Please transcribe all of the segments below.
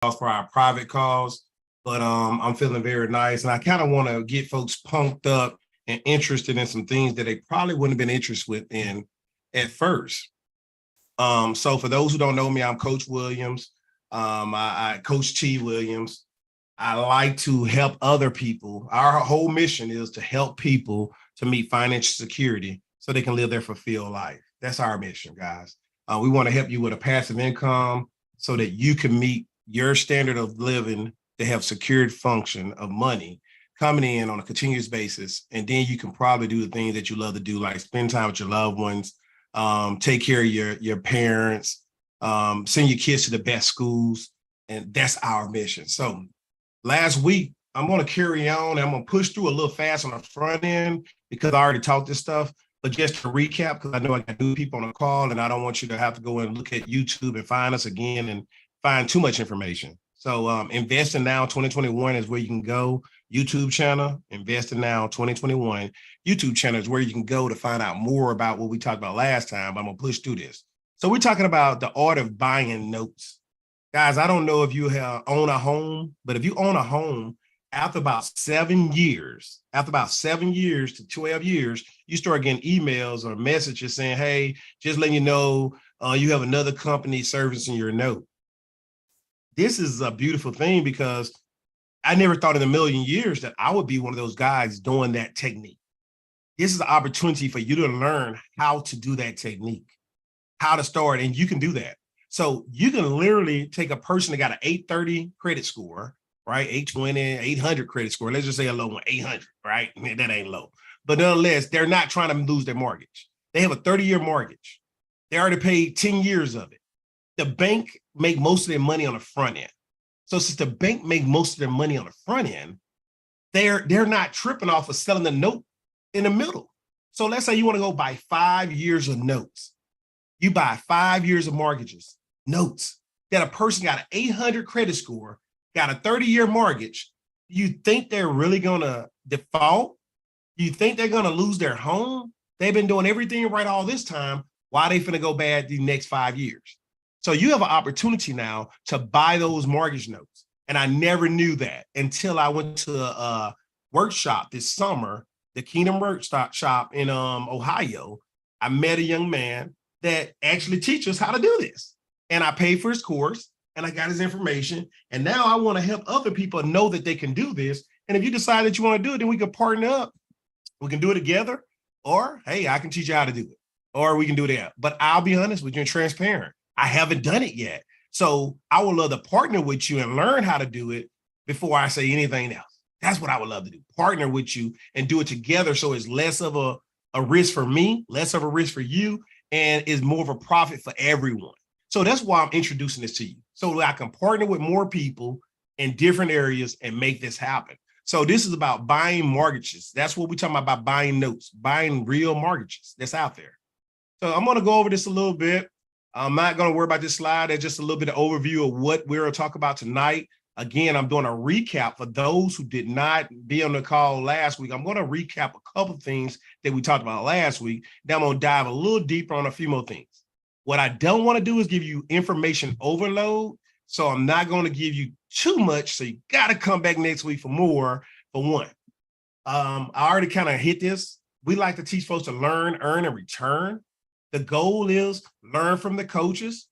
for our private calls, but I'm feeling very nice. And I kind of want to get folks pumped up and interested in some things that they probably wouldn't have been interested in at first. So for those who don't know me, I'm Coach Williams. I CoachTee Williams. I like to help other people. Our whole mission is to help people to meet financial security so they can live their fulfilled life. That's our mission, guys. We want to help you with a passive income so that you can meet your standard of living to have secured function of money coming in on a continuous basis. And then you can probably do the things that you love to do, like spend time with your loved ones, take care of your parents, send your kids to the best schools. And that's our mission. So last week, I'm going to carry on. I'm going to push through a little fast on the front end because I already taught this stuff. But just to recap, because I know I got new people on the call and I don't want you to have to go and look at YouTube and find us again and find too much information. So Investing Now 2021 is where you can go. YouTube channel, Investing Now 2021. YouTube channel is where you can go to find out more about what we talked about last time. I'm going to push through this. So we're talking about the art of buying notes. Guys, I don't know if you own a home, but if you own a home, after about 7 years to 12 years, you start getting emails or messages saying, hey, just letting you know you have another company servicing your note. This is a beautiful thing because I never thought in a million years that I would be one of those guys doing that technique. This is an opportunity for you to learn how to do that technique, how to start, and you can do that. So you can literally take a person that got an 830 credit score, right? 820, 800 credit score. Let's just say a low one, 800, right? Man, that ain't low. But nonetheless, they're not trying to lose their mortgage. They have a 30-year mortgage. They already paid 10 years of it. The bank make most of their money on the front end. So since the bank make most of their money on the front end, they're not tripping off of selling the note in the middle. So let's say you want to go buy 5 years of notes. You buy 5 years of mortgages, notes, that a person got an 800 credit score, got a 30-year mortgage. You think they're really going to default? You think they're going to lose their home? They've been doing everything right all this time. Why are they finna go bad the next 5 years? So you have an opportunity now to buy those mortgage notes. And I never knew that until I went to a workshop this summer, the Kingdom Workshop in Ohio. I met a young man that actually teaches how to do this. And I paid for his course and I got his information. And now I want to help other people know that they can do this. And if you decide that you want to do it, then we can partner up. We can do it together. Or, hey, I can teach you how to do it. Or we can do that. But I'll be honest with you and transparent. I haven't done it yet. So I would love to partner with you and learn how to do it before I say anything else. That's what I would love to do. Partner with you and do it together so it's less of a risk for me, less of a risk for you, and is more of a profit for everyone. So that's why I'm introducing this to you. So that I can partner with more people in different areas and make this happen. So this is about buying mortgages. That's what we're talking about buying notes, buying real mortgages that's out there. So I'm going to go over this a little bit. I'm not going to worry about this slide. It's just a little bit of overview of what we're going to talk about tonight. Again, I'm doing a recap for those who did not be on the call last week. I'm going to recap a couple of things that we talked about last week. Then I'm going to dive a little deeper on a few more things. What I don't want to do is give you information overload. So I'm not going to give you too much. So you got to come back next week for more, for one. I already kind of hit this. We like to teach folks to learn, earn, and return. The goal is learn from the coaches,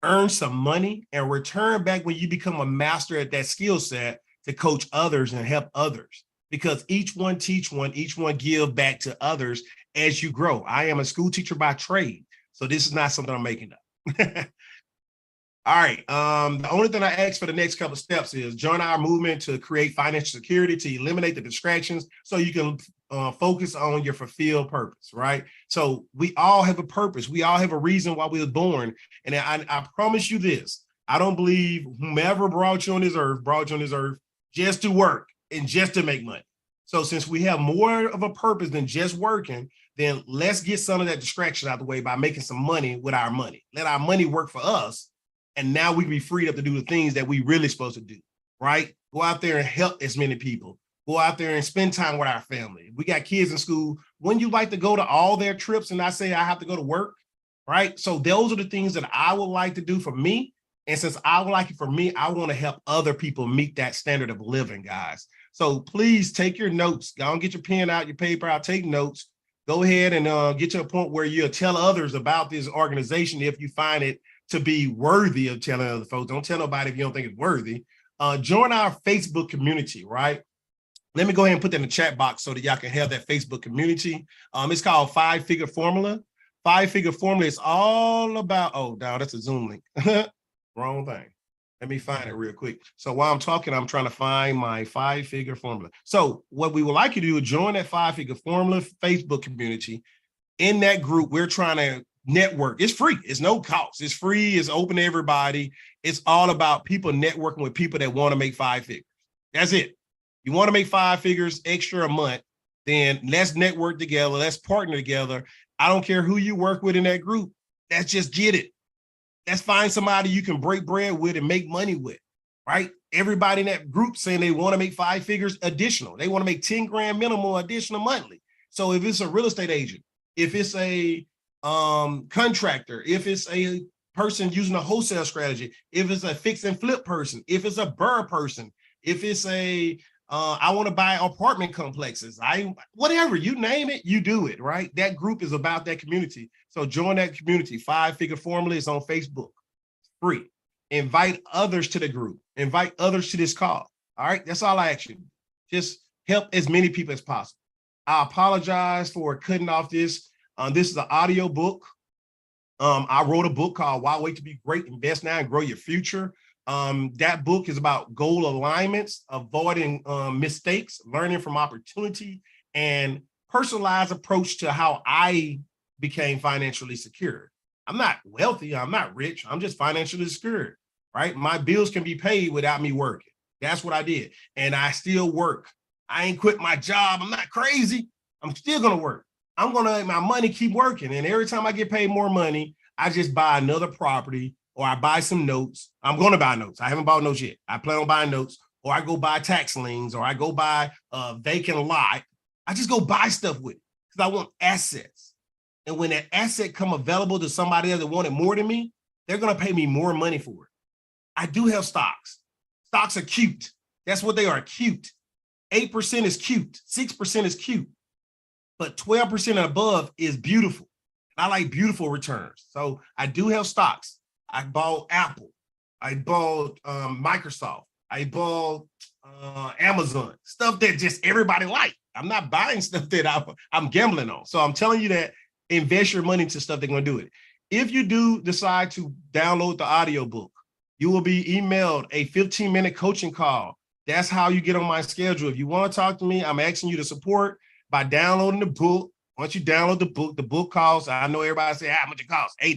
earn some money, and return back when you become a master at that skill set to coach others and help others. Because each one teach one, each one give back to others as you grow. I am a school teacher by trade, so this is not something I'm making up. All right. The only thing I ask for the next couple of steps is join our movement to create financial security, to eliminate the distractions so you can focus on your fulfilled purpose, right? So we all have a purpose. We all have a reason why we were born. And I promise you this, I don't believe whomever brought you on this earth just to work and just to make money. So since we have more of a purpose than just working, then let's get some of that distraction out of the way by making some money with our money. Let our money work for us. And now we can be freed up to do the things that we really supposed to do, right? Go out there and help as many people. Go out there and spend time with our family. We got kids in school. Wouldn't you like to go to all their trips and not say I have to go to work, right? So those are the things that I would like to do for me. And since I would like it for me, I want to help other people meet that standard of living, guys. So please take your notes. Go and get your pen out, your paper out, take notes. Go ahead and get to a point where you'll tell others about this organization if you find it to be worthy of telling other folks. Don't tell nobody if you don't think it's worthy. Join our Facebook community, right? Let me go ahead and put that in the chat box so that y'all can have that Facebook community. It's called 5-Figure Formula. 5-Figure Formula is all about, oh, no, that's a Zoom link. Wrong thing. Let me find it real quick. So while I'm talking, I'm trying to find my 5-Figure Formula. So what we would like you to do is join that 5-Figure Formula Facebook community. In that group, we're trying to network. It's free. It's no cost. It's free. It's open to everybody. It's all about people networking with people that want to make 5 figures. That's it. You want to make 5 figures extra a month, then let's network together. Let's partner together. I don't care who you work with in that group. Let's just get it. Let's find somebody you can break bread with and make money with, right? Everybody in that group saying they want to make 5 figures additional. They want to make 10 grand minimum additional monthly. So if it's a real estate agent, if it's a contractor, if it's a person using a wholesale strategy, if it's a fix and flip person, if it's a burr person, if it's a I want to buy apartment complexes, whatever, you name it, you do it, right? That group is about that community. So join that community. 5-Figure Formula is on Facebook, free. Invite others to the group. Invite others to this call. All right, that's all I ask you. Just help as many people as possible. I apologize for cutting off this. This is an audio book. I wrote a book called Why Wait to Be Great? Invest Now and Grow Your Future. That book is about goal alignments, avoiding mistakes, learning from opportunity, and personalized approach to how I became financially secure. I'm not wealthy. I'm not rich. I'm just financially secure, right? My bills can be paid without me working. That's what I did. And I still work. I ain't quit my job. I'm not crazy. I'm still going to work. I'm going to let my money keep working. And every time I get paid more money, I just buy another property or I buy some notes. I'm going to buy notes. I haven't bought notes yet. I plan on buying notes, or I go buy tax liens, or I go buy a vacant lot. I just go buy stuff with it because I want assets. And when that asset come available to somebody else that wanted more than me, they're going to pay me more money for it. I do have stocks. Stocks are cute. That's what they are, cute. 8% is cute. 6% is cute. But 12% and above is beautiful. I like beautiful returns. So I do have stocks. I bought Apple. I bought Microsoft. I bought Amazon. Stuff that just everybody like. I'm not buying stuff that I'm gambling on. So I'm telling you that invest your money into stuff that's going to do it. If you do decide to download the audiobook, you will be emailed a 15-minute coaching call. That's how you get on my schedule. If you want to talk to me, I'm asking you to support by downloading the book. Once you download the book costs, I know everybody say, how much it costs? $8,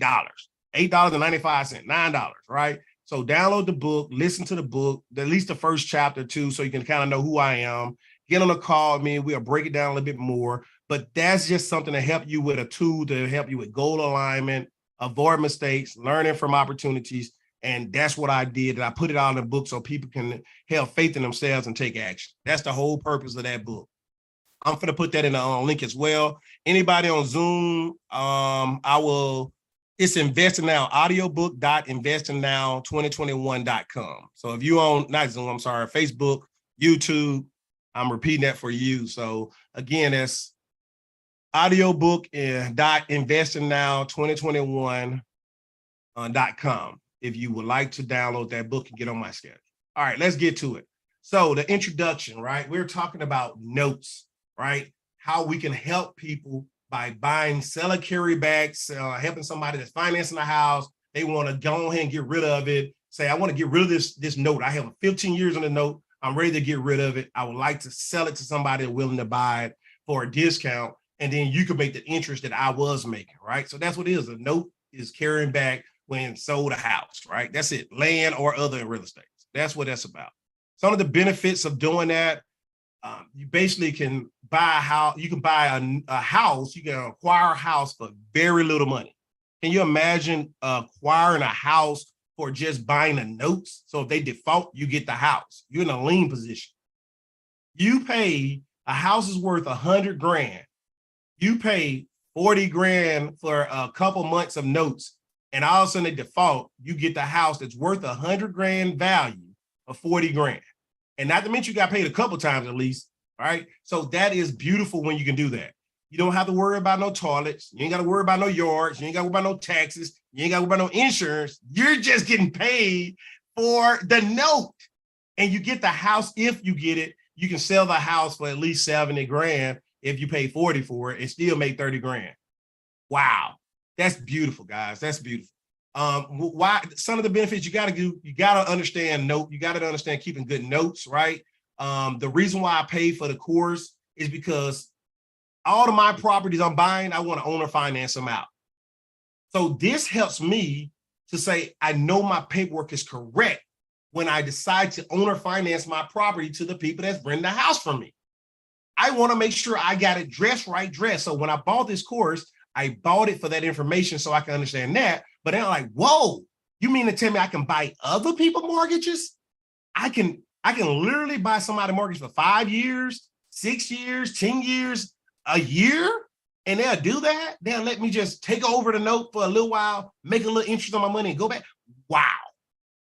$8.95, $9, right? So download the book, listen to the book, at least the first chapter too, so you can kind of know who I am. Get on a call with me. We'll break it down a little bit more. But that's just something to help you with, a tool to help you with goal alignment, avoid mistakes, learning from opportunities. And that's what I did. I put it out in the book so people can have faith in themselves and take action. That's the whole purpose of that book. I'm going to put that in the link as well. Anybody on Zoom, it's Investing Now, audiobook.investingnow2021.com. So if you own, not Zoom, I'm sorry, Facebook, YouTube, I'm repeating that for you. So again, that's audiobook.investingnow2021.com. If you would like to download that book and get on my schedule. All right, let's get to it. So the introduction, right? We're talking about notes, right? How we can help people by buying seller carrybacks, helping somebody that's financing a house. They want to go ahead and get rid of it. Say, I want to get rid of this note. I have 15 years on the note. I'm ready to get rid of it. I would like to sell it to somebody that's willing to buy it for a discount. And then you can make the interest that I was making, right? So that's what it is. A note is carrying back when sold a house, right? That's it, land or other real estate. That's what that's about. Some of the benefits of doing that, you basically can buy a house. You can buy a house. You can acquire a house for very little money. Can you imagine acquiring a house for just buying the notes? So if they default, you get the house. You're in a lien position. You pay, a house is worth 100 grand. You pay 40 grand for a couple months of notes, and all of a sudden they default, you get the house that's worth $100 grand value of 40 grand. And not to mention you got paid a couple times at least, right? So that is beautiful when you can do that. You don't have to worry about no toilets. You ain't got to worry about no yards. You ain't got to worry about no taxes. You ain't got to worry about no insurance. You're just getting paid for the note. And you get the house if you get it. You can sell the house for at least 70 grand if you pay 40 for it and still make 30 grand. Wow. That's beautiful, guys. That's beautiful. Why some of the benefits you got to do, you got to understand note, you got to understand keeping good notes, right? The reason why I paid for the course is because all of my properties I'm buying, I want to owner finance them out. So this helps me to say, I know my paperwork is correct when I decide to owner finance my property to the people that's renting the house from me. I want to make sure I got it dressed right. So when I bought this course, I bought it for that information so I can understand that. But then I'm like, whoa, you mean to tell me I can buy other people mortgages? I can literally buy somebody mortgage for 5 years, 6 years, 10 years, a year, and they'll do that. They'll let me just take over the note for a little while, make a little interest on my money and go back. Wow.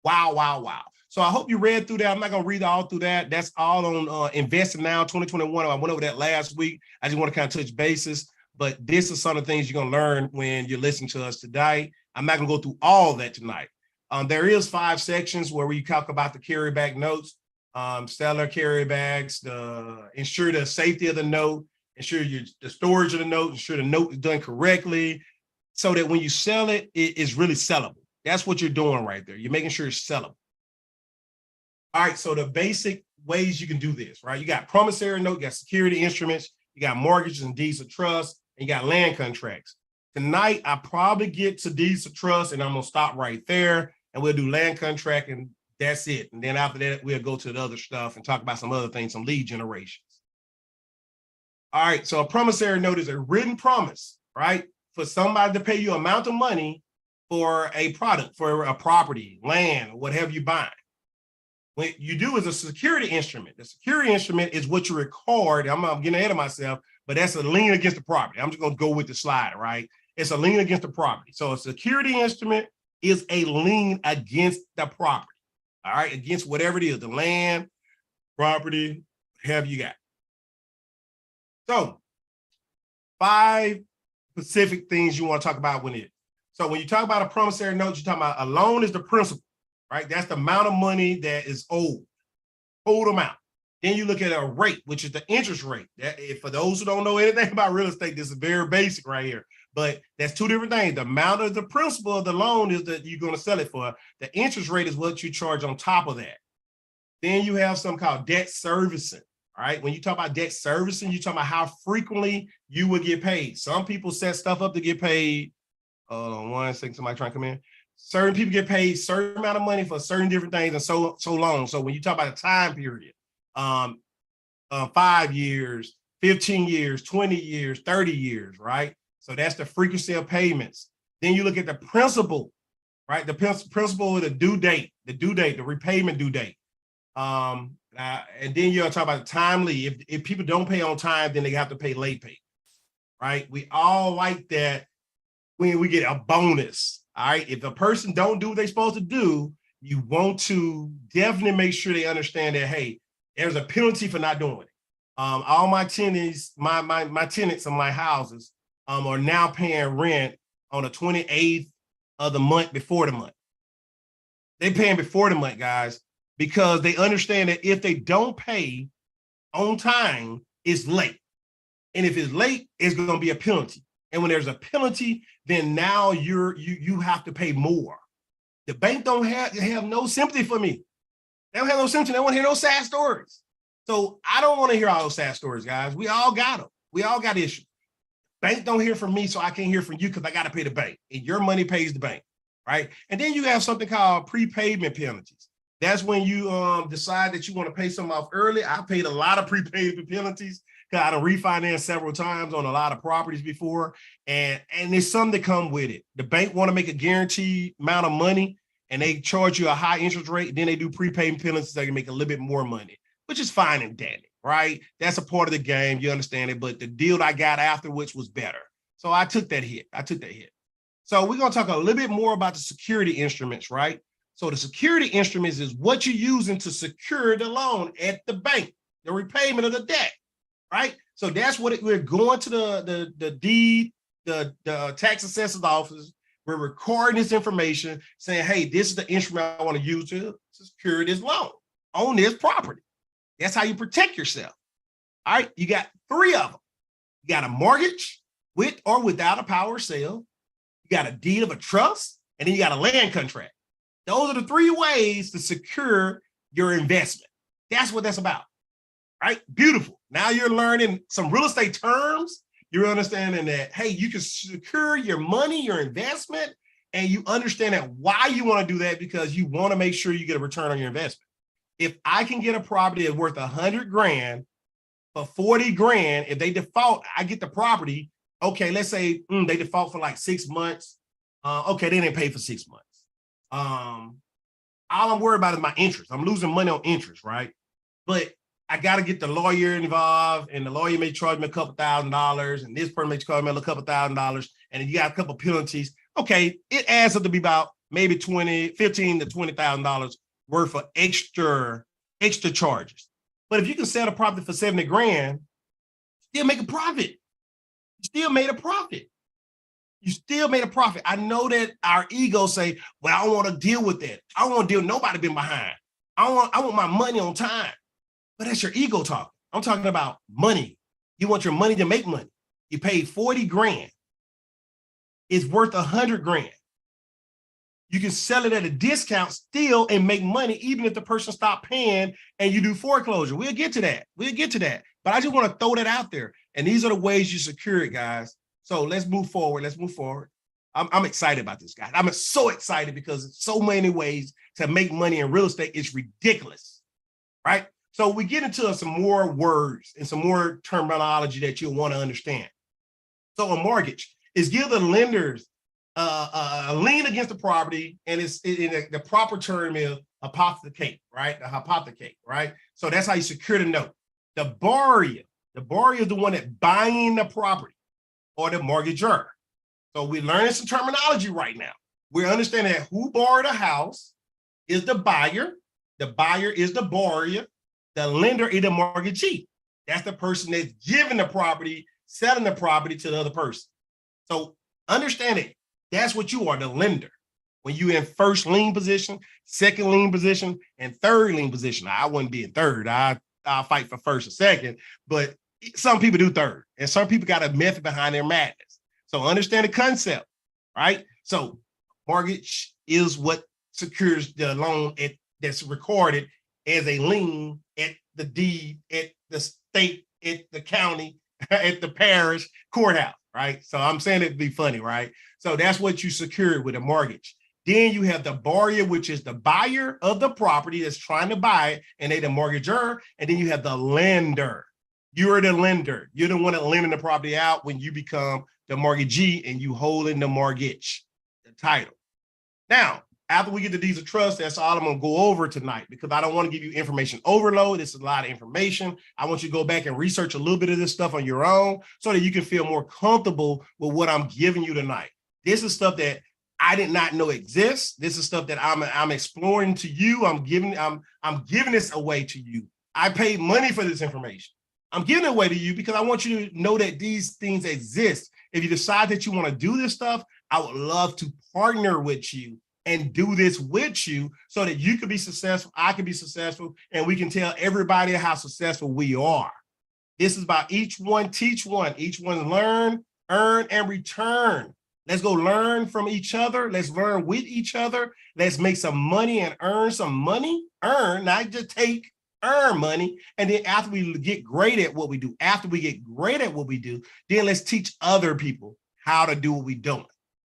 Wow, wow, wow. So I hope you read through that. I'm not going to read all through that. That's all on Investing Now 2021. I went over that last week. I just want to kind of touch bases, but this is some of the things you're going to learn when you're listening to us today. I'm not going to go through all that tonight. There is 5 sections where we talk about the carryback notes, seller carrybacks, ensure the safety of the note, ensure the storage of the note, ensure the note is done correctly so that when you sell it, it is really sellable. That's what you're doing right there. You're making sure it's sellable. All right, so the basic ways you can do this, right? You got promissory note, you got security instruments, you got mortgages and deeds of trust, and you got land contracts. Tonight, I probably get to deeds of trust, and I'm going to stop right there, and we'll do land contract, and that's it. And then after that, we'll go to the other stuff and talk about some other things, some lead generations. All right, so a promissory note is a written promise, right, for somebody to pay you an amount of money for a product, for a property, land, whatever you buy. What you do is a security instrument. The security instrument is what you record. I'm getting ahead of myself, but that's a lien against the property. I'm just going to go with the slide, right? It's a lien against the property. So a security instrument is a lien against the property, all right, against whatever it is, the land, property, whatever you got. So 5 specific things you want to talk about when it. So when you talk about a promissory note, you're talking about a loan is the principal, right? That's the amount of money that is owed amount. Then you look at a rate, which is the interest rate. That, for those who don't know anything about real estate, this is very basic right here. But that's 2 different things. The amount of the principal of the loan is that you're going to sell it for. The interest rate is what you charge on top of that. Then you have something called debt servicing. All right. When you talk about debt servicing, you talk about how frequently you will get paid. Some people set stuff up to get paid. Hold on 1 second, somebody trying to come in. Certain people get paid certain amount of money for certain different things and so long. So when you talk about a time period, 5 years, 15 years, 20 years, 30 years, right? So that's the frequency of payments. Then you look at the principal, right? The principal of the due date, the repayment due date. And then you're talking about the timely. If people don't pay on time, then they have to pay late pay, right? We all like that when we get a bonus, all right? If a person don't do what they're supposed to do, you want to definitely make sure they understand that, hey, there's a penalty for not doing it. All my tenants, my tenants in my houses are now paying rent on the 28th of the month before the month. They're paying before the month, guys, because they understand that if they don't pay on time, it's late. And if it's late, it's going to be a penalty. And when there's a penalty, then now you have to pay more. The bank don't have no sympathy for me. They don't have no sympathy. They don't want to hear no sad stories. So I don't want to hear all those sad stories, guys. We all got them. We all got issues. Bank don't hear from me, so I can't hear from you because I got to pay the bank. And your money pays the bank, right? And then you have something called prepayment penalties. That's when you decide that you want to pay something off early. I paid a lot of prepayment penalties because I done refinanced several times on a lot of properties before. And there's something that come with it. The bank want to make a guaranteed amount of money and they charge you a high interest rate. Then they do prepayment penalties so they can make a little bit more money, which is fine and dandy, right? That's a part of the game. You understand it. But the deal I got afterwards was better. So I took that hit. So we're going to talk a little bit more about the security instruments, right? So the security instruments is what you're using to secure the loan at the bank, the repayment of the debt, right? So that's what we're going to the deed, the tax assessor's office. We're recording this information saying, hey, this is the instrument I want to use to secure this loan on this property. That's how you protect yourself. All right, you got three of them. You got a mortgage with or without a power of sale. You got a deed of a trust, and then you got a land contract. Those are the three ways to secure your investment. That's what that's about, right? Beautiful. Now you're learning some real estate terms. You're understanding that, hey, you can secure your money, your investment, and you understand that why you want to do that because you want to make sure you get a return on your investment. If I can get a property that's worth 100 grand for 40 grand, if they default, I get the property. Okay, let's say they default for like 6 months. Okay, they didn't pay for 6 months. All I'm worried about is my interest. I'm losing money on interest, right? But I got to get the lawyer involved, and the lawyer may charge me a couple $1,000s, and this person may charge me a couple $1,000s, and you got a couple penalties. Okay, it adds up to be about maybe $15,000 to $20,000 worth of extra charges. But if you can sell the property for 70 grand, still make a profit. You still made a profit. You still made a profit. I know that our egos say, well, I don't want to deal with that. I don't want to deal with nobody been behind. I want my money on time. But that's your ego talking. I'm talking about money. You want your money to make money. You paid 40 grand. It's worth 100 grand. You can sell it at a discount still and make money, even if the person stopped paying and you do foreclosure. We'll get to that. But I just want to throw that out there. And these are the ways you secure it, guys. So let's move forward. I'm excited about this, guys. I'm so excited because so many ways to make money in real estate is ridiculous, right? So we get into some more words and some more terminology that you'll want to understand. So a mortgage is give the lenders a lien against the property, and it's the proper term is hypothecate, right? The hypothecate, right? So that's how you secure the note. The borrower is the one that buying the property, or the mortgagor. So we're learning some terminology right now. We're understanding that who borrowed a house is the buyer. The buyer is the borrower. The lender is the mortgagee. That's the person that's giving the property, selling the property to the other person. So understand it. That's what you are, the lender. When you're in first lien position, second lien position, and third lien position. I wouldn't be in third. I'll fight for first or second, but some people do third, and some people got a method behind their madness. So understand the concept, right? So mortgage is what secures the loan that's recorded as a lien at the deed, at the state, at the county, at the parish courthouse, right? So I'm saying it to be funny, right? So that's what you secure with a mortgage. Then you have the borrower, which is the buyer of the property that's trying to buy it, and they the mortgagor. And then you have the lender. You're the lender. You're the one that lending the property out when you become the mortgagee and you holding the mortgage, the title. Now, after we get to deeds of trust, that's all I'm going to go over tonight because I don't want to give you information overload. It's a lot of information. I want you to go back and research a little bit of this stuff on your own so that you can feel more comfortable with what I'm giving you tonight. This is stuff that I did not know exists. This is stuff that I'm exploring to you. I'm giving this away to you. I paid money for this information. I'm giving it away to you because I want you to know that these things exist. If you decide that you want to do this stuff, I would love to partner with you and do this with you so that you can be successful, I can be successful, and we can tell everybody how successful we are. This is about each one teach one. Each one learn, earn, and return. Let's go learn from each other. Let's learn with each other. Let's make some money and earn some money. Earn, not just take, earn money. And then after we get great at what we do, then let's teach other people how to do what we're doing.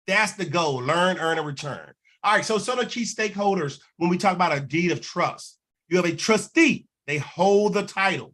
That's the goal, learn, earn, and return. All right, so some of the key stakeholders when we talk about a deed of trust. You have a trustee. They hold the title,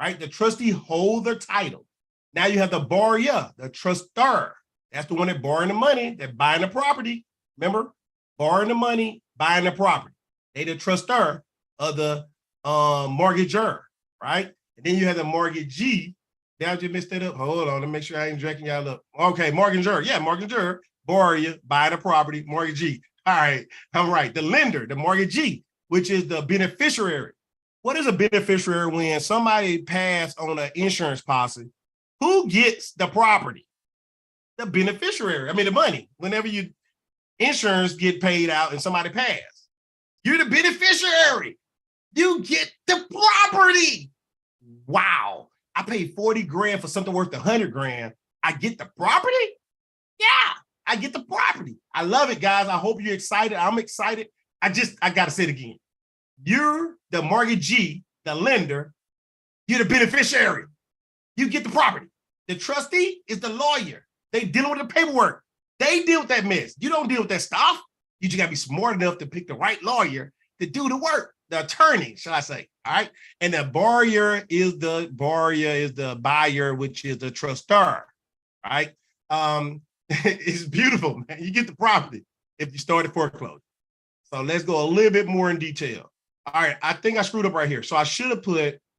right? The trustee hold the title. Now you have the borrower, the trustor. That's the one that borrowing the money, that buying the property. Remember, borrowing the money, buying the property. They the trustor of the mortgagor, right? And then you have the mortgagee. Now I just messed that up. Hold on, let me make sure I ain't jacking y'all up. Okay, mortgagor. Yeah, mortgagor. borrower, buy the property, mortgagee. All right, I'm right. The lender, the mortgagee, which is the beneficiary. What is a beneficiary when somebody passed on an insurance policy? Who gets the property? The beneficiary. I mean, the money. Whenever you insurance get paid out and somebody passed, you're the beneficiary. You get the property. Wow. I paid 40 grand for something worth 100 grand. I get the property? Yeah, I get the property. I love it, guys. I hope you're excited. I'm excited. I got to say it again. You're the mortgagee, the lender. You're the beneficiary. You get the property. The trustee is the lawyer. They dealing with the paperwork. They deal with that mess. You don't deal with that stuff. You just got to be smart enough to pick the right lawyer to do the work. The attorney, shall I say? All right. And the borrower is the buyer, which is the trustor. Right. It's beautiful, man. You get the property if you started foreclosure. So let's go a little bit more in detail. All right. I think I screwed up right here. So I should have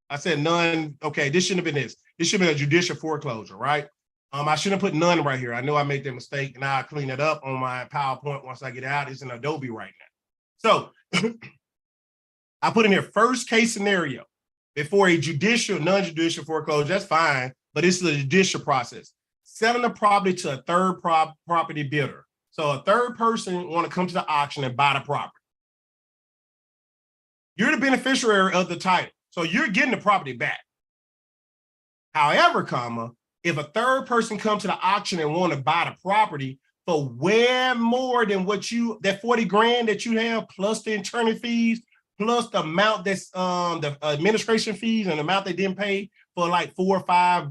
I said none. Okay. This shouldn't have been this. This should have been a judicial foreclosure, right? I shouldn't have put none right here. I know I made that mistake, and I'll clean it up on my PowerPoint once I get out. It's in Adobe right now. So I put in here first case scenario before a judicial, non-judicial foreclosure. That's fine, but this is a judicial process. Selling the property to a third property bidder. So a third person want to come to the auction and buy the property. You're the beneficiary of the title, so you're getting the property back. However, if a third person comes to the auction and want to buy the property for way more than that 40 grand that you have, plus the attorney fees, plus the amount that's the administration fees and the amount they didn't pay for like 4 or 5,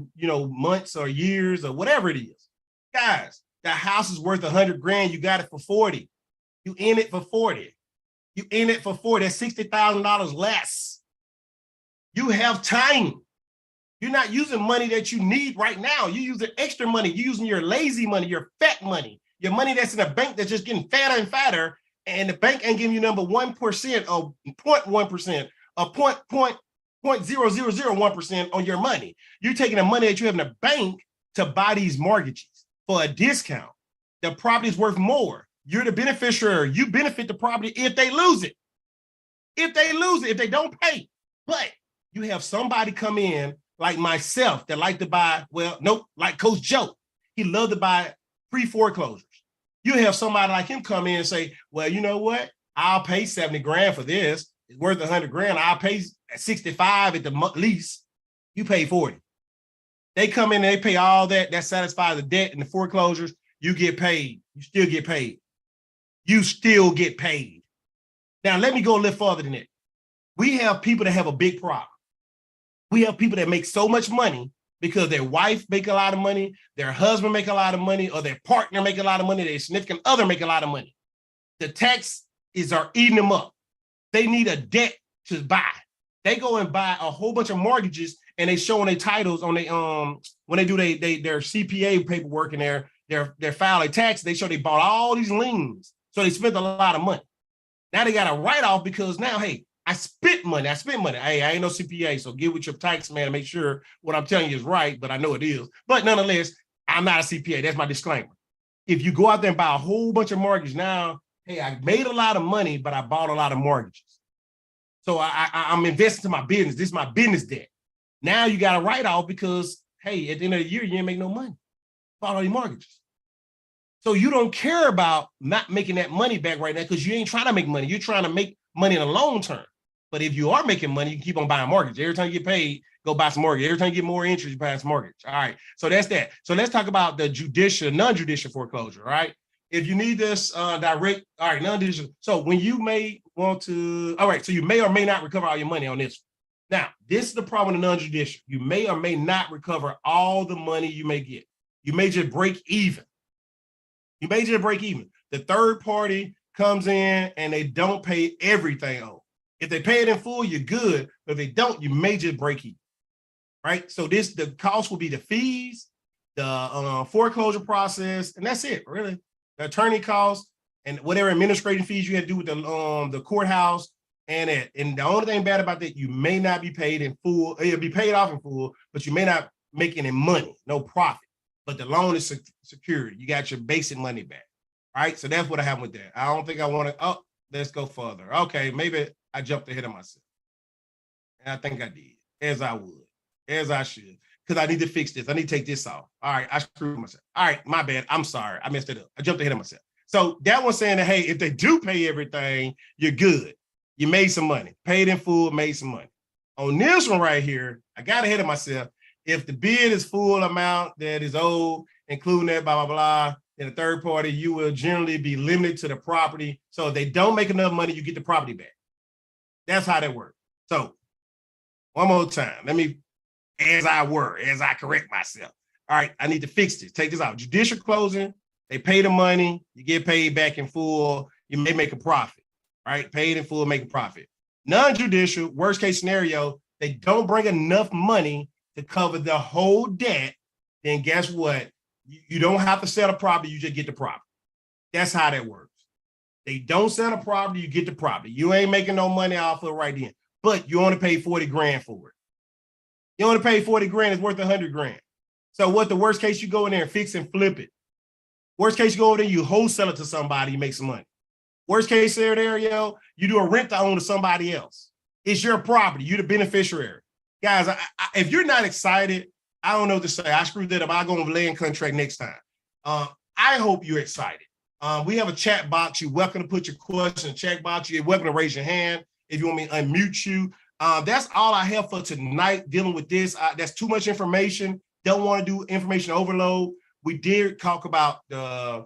months or years or whatever it is. Guys, the house is worth 100 grand. You got it for 40. You in it for 40. You in it for 40. That's $60,000 less. You have time. You're not using money that you need right now. You're using extra money. You're using your lazy money, your fat money, your money that's in a bank that's just getting fatter and fatter, and the bank ain't giving you number 1% or 0.1% or 0.0001% on your money. You're taking the money that you have in the bank to buy these mortgages for a discount. The property is worth more. You're the beneficiary. You benefit the property if they lose it. If they don't pay. But you have somebody come in like myself that like to buy, like Coach Joe. He loved to buy pre-foreclosures. You have somebody like him come in and say, well, you know what? I'll pay 70 grand for this. It's worth 100 grand. I'll pay 65 at the least. You pay 40. They come in and they pay all that. That satisfies the debt and the foreclosures. You get paid. You still get paid. You still get paid. Now, let me go a little further than that. We have people that have a big problem. We have people that make so much money because their wife make a lot of money, their husband make a lot of money, or their partner make a lot of money, their significant other make a lot of money. The taxes are eating them up. They need a debt to buy. They go and buy a whole bunch of mortgages, and they show on their titles on when they do their CPA paperwork and their file their tax. They show they bought all these liens, so they spent a lot of money. Now they got a write-off because now, hey, I spent money. Hey, I ain't no CPA, so get with your tax man and make sure what I'm telling you is right, but I know it is. But nonetheless, I'm not a CPA. That's my disclaimer. If you go out there and buy a whole bunch of mortgages now, hey, I made a lot of money, but I bought a lot of mortgages. So I'm investing in my business. This is my business debt. Now you got a write-off because, hey, at the end of the year, you didn't make no money. Bought all these mortgages. So you don't care about not making that money back right now because you ain't trying to make money. You're trying to make money in the long term. But if you are making money, you can keep on buying mortgage. Every time you get paid, go buy some mortgage. Every time you get more interest, you buy some mortgage. All right. So that's that. So let's talk about the judicial, non-judicial foreclosure. All right. If you need this direct, all right, non-judicial. So when you may want to, all right, so you may or may not recover all your money on this. Now, this is the problem with the non-judicial. You may or may not recover all the money you may get. You may just break even. The third party comes in and they don't pay everything on. If they pay it in full, you're good. But if they don't, you may just break even, right? So the cost will be the fees, the foreclosure process, and that's it, really. The attorney costs and whatever administrative fees you had to do with the courthouse and it. And the only thing bad about that, you may not be paid in full. It'll be paid off in full, but you may not make any money, no profit. But the loan is secured. You got your basic money back. right? So that's what I have with that. I don't think I want to, oh, let's go further. Okay, maybe I jumped ahead of myself. And I think I did, as I would, as I should, because I need to fix this. I need to take this off. All right, I screwed myself. All right, my bad. I'm sorry. I messed it up. I jumped ahead of myself. So that one's saying that, hey, if they do pay everything, you're good. You made some money, paid in full, made some money. On this one right here, I got ahead of myself. If the bid is full amount that is owed, including that, blah, blah, blah, in a third party, you will generally be limited to the property. So if they don't make enough money, you get the property back. That's how that works. So one more time, let me, as I correct myself. All right, I need to fix this. Take this out. Judicial closing, they pay the money, you get paid back in full, you may make a profit, right? Paid in full, make a profit. Non-judicial, worst case scenario, they don't bring enough money to cover the whole debt, then guess what? You don't have to sell a property, you just get the property. That's how that works. They don't sell a property, you get the property. You ain't making no money off of it right then, but you only pay 40 grand for it. You only pay 40 grand, it's worth 100 grand. So what the worst case, you go in there and fix and flip it. Worst case, you go over there, you wholesale it to somebody, you make some money. Worst case scenario, you do a rent to own to somebody else. It's your property, you're the beneficiary. Guys, if you're not excited, I don't know what to say. I screwed that up. I'll go on land contract next time. I hope you're excited. We have a chat box. You're welcome to put your question in the chat box. You're welcome to raise your hand if you want me to unmute you. That's all I have for tonight dealing with this. That's too much information. Don't want to do information overload. We did talk about the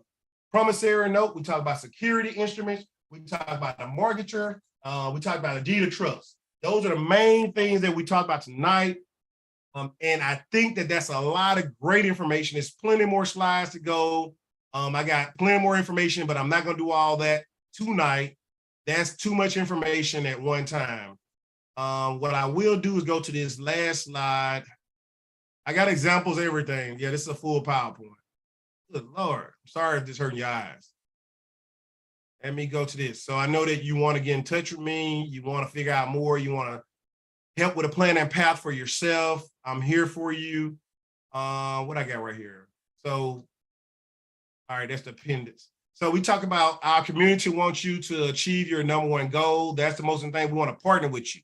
promissory note. We talked about security instruments. We talked about the mortgager. We talked about a deed of trust. Those are the main things that we talked about tonight. And I think that that's a lot of great information. There's plenty more slides to go. I got plenty more information, but I'm not going to do all that tonight. That's too much information at one time. What I will do is go to this last slide. I got examples, everything. Yeah, this is a full PowerPoint. Good Lord. I'm sorry if this hurting your eyes. Let me go to this. So I know that you want to get in touch with me. You want to figure out more. You want to help with a plan and path for yourself. I'm here for you. What I got right here. So, all right, that's the appendix. So we talk about our community wants you to achieve your number one goal. That's the most important thing. We want to partner with you.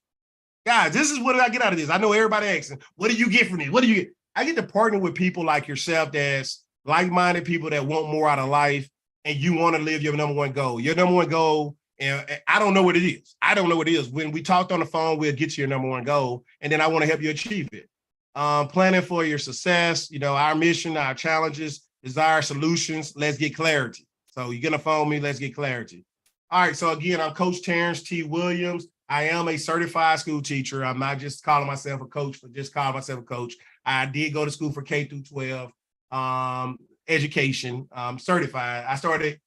Guys, this is what did I get out of this? I know everybody asking, what do you get from this? What do you get? I get to partner with people like yourself that's like-minded people that want more out of life and you want to live your number one goal. Your number one goal, and I don't know what it is. I don't know what it is. When we talked on the phone, we'll get to your number one goal, and then I want to help you achieve it. Planning for your success, our mission, our challenges, desire solutions. Let's get clarity. So you're going to phone me. Let's get clarity. All right. So again, I'm Coach Terrence T. Williams. I am a certified school teacher. I'm not just calling myself a coach, but just calling myself a coach. I did go to school for K through 12 education, certified. I started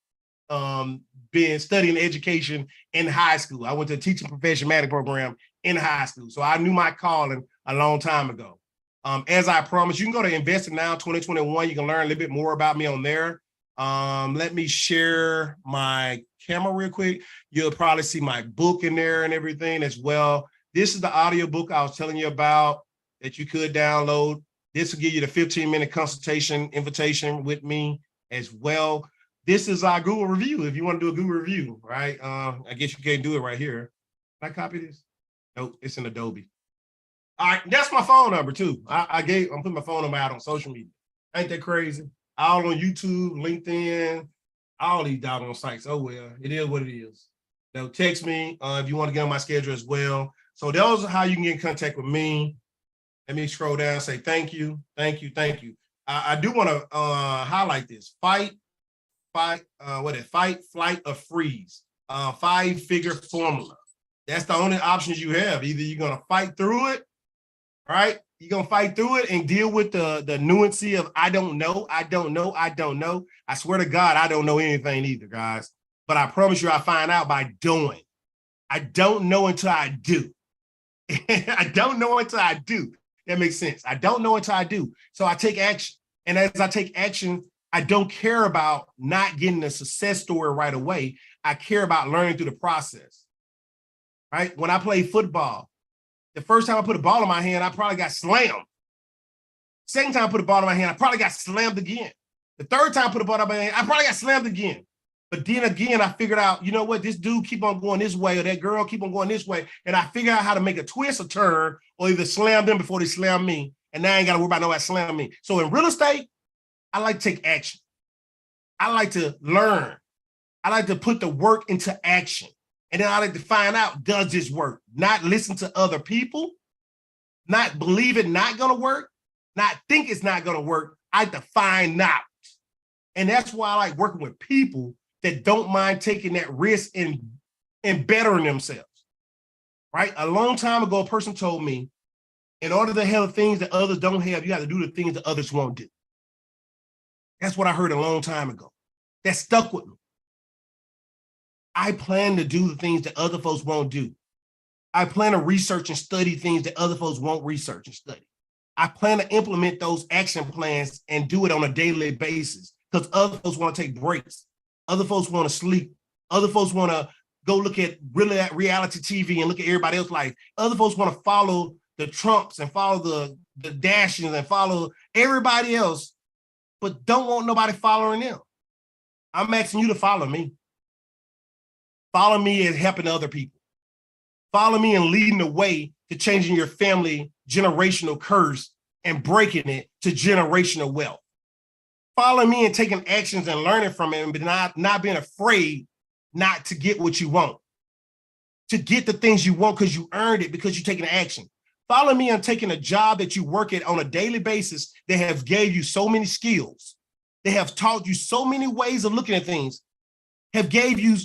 being studying education in high school. I went to a teaching profession management program in high school. So I knew my calling a long time ago. As I promised, you can go to Investing Now 2021. You can learn a little bit more about me on there. Let me share my camera real quick. You'll probably see my book in there and everything as well. This is the audio book I was telling you about that you could download. This will give you the 15-minute consultation invitation with me as well. This is our Google review. If you want to do a Google review, right? I guess you can't do it right here. Can I copy this? Nope, it's in Adobe. All right, that's my phone number too. I'm putting my phone number out on social media. Ain't that crazy? All on YouTube, LinkedIn, all these doggone sites. Oh, well, it is what it is. Now, text me if you want to get on my schedule as well. So those are how you can get in contact with me. Let me scroll down and say thank you, thank you, thank you. I do want to highlight this. Fight, flight, or freeze. 5-figure formula. That's the only options you have. Either you're going to fight through it, right? You're going to fight through it and deal with the nuancy of I don't know. I swear to God, I don't know anything either, guys. But I promise you, I find out by doing. I don't know until I do. I don't know until I do. That makes sense. I don't know until I do. So I take action. And as I take action, I don't care about not getting a success story right away. I care about learning through the process, right? When I played football, the first time I put a ball in my hand, I probably got slammed. Second time I put a ball in my hand, I probably got slammed again. The third time I put a ball in my hand, I probably got slammed again. But then again, I figured out, you know what, this dude keep on going this way or that girl keep on going this way. And I figured out how to make a twist or turn or either slam them before they slam me. And now I ain't got to worry about nobody slamming me. So in real estate, I like to take action. I like to learn. I like to put the work into action. And then I like to find out, does this work? Not listen to other people, not believe it not going to work, not think it's not going to work. I like to find out. And that's why I like working with people that don't mind taking that risk and bettering themselves, right? A long time ago, a person told me, in order to have things that others don't have, you have to do the things that others won't do. That's what I heard a long time ago. That stuck with me. I plan to do the things that other folks won't do. I plan to research and study things that other folks won't research and study. I plan to implement those action plans and do it on a daily basis because other folks want to take breaks. Other folks want to sleep. Other folks want to go look at reality TV and look at everybody else's life. Other folks want to follow the Trumps and follow the Dashings and follow everybody else, but don't want nobody following them. I'm asking you to follow me. Follow me as helping other people. Follow me and leading the way to changing your family generational curse and breaking it to generational wealth. Follow me and taking actions and learning from it, but not being afraid not to get what you want. To get the things you want because you earned it, because you're taking action. Follow me and taking a job that you work at on a daily basis that have gave you so many skills. They have taught you so many ways of looking at things, have gave you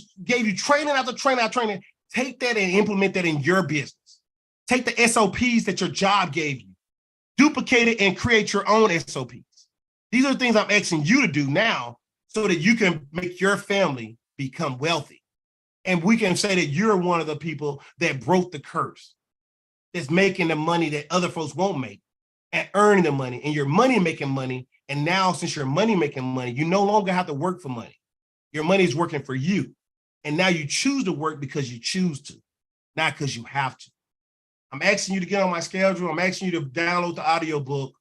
training after training after training. Take that and implement that in your business. Take the SOPs that your job gave you, duplicate it and create your own SOPs. These are the things I'm asking you to do now so that you can make your family become wealthy. And we can say that you're one of the people that broke the curse, that's making the money that other folks won't make and earning the money, and your money making money. And now, since you're money making money, you no longer have to work for money. Your money is working for you. And now you choose to work because you choose to, not because you have to. I'm asking you to get on my schedule. I'm asking you to download the audiobook,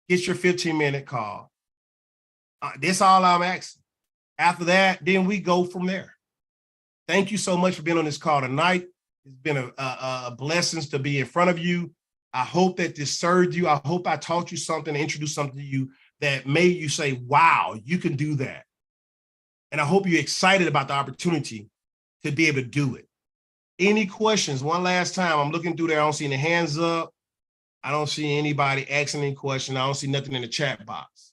get your 15-minute call. That's all I'm asking. After that, then we go from there. Thank you so much for being on this call tonight. It's been a blessing to be in front of you. I hope that this served you. I hope I taught you something, introduced something to you that made you say, wow, you can do that. And I hope you're excited about the opportunity to be able to do it. Any questions? One last time, I'm looking through there. I don't see any hands up. I don't see anybody asking any questions. I don't see nothing in the chat box.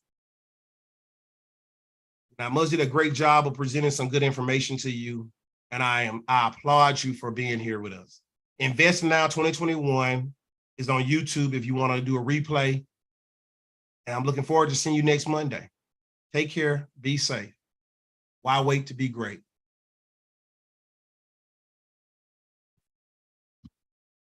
Now, Muzz did a great job of presenting some good information to you. And I applaud you for being here with us. Invest Now 2021 is on YouTube if you want to do a replay. And I'm looking forward to seeing you next Monday. Take care. Be safe. Why wait to be great?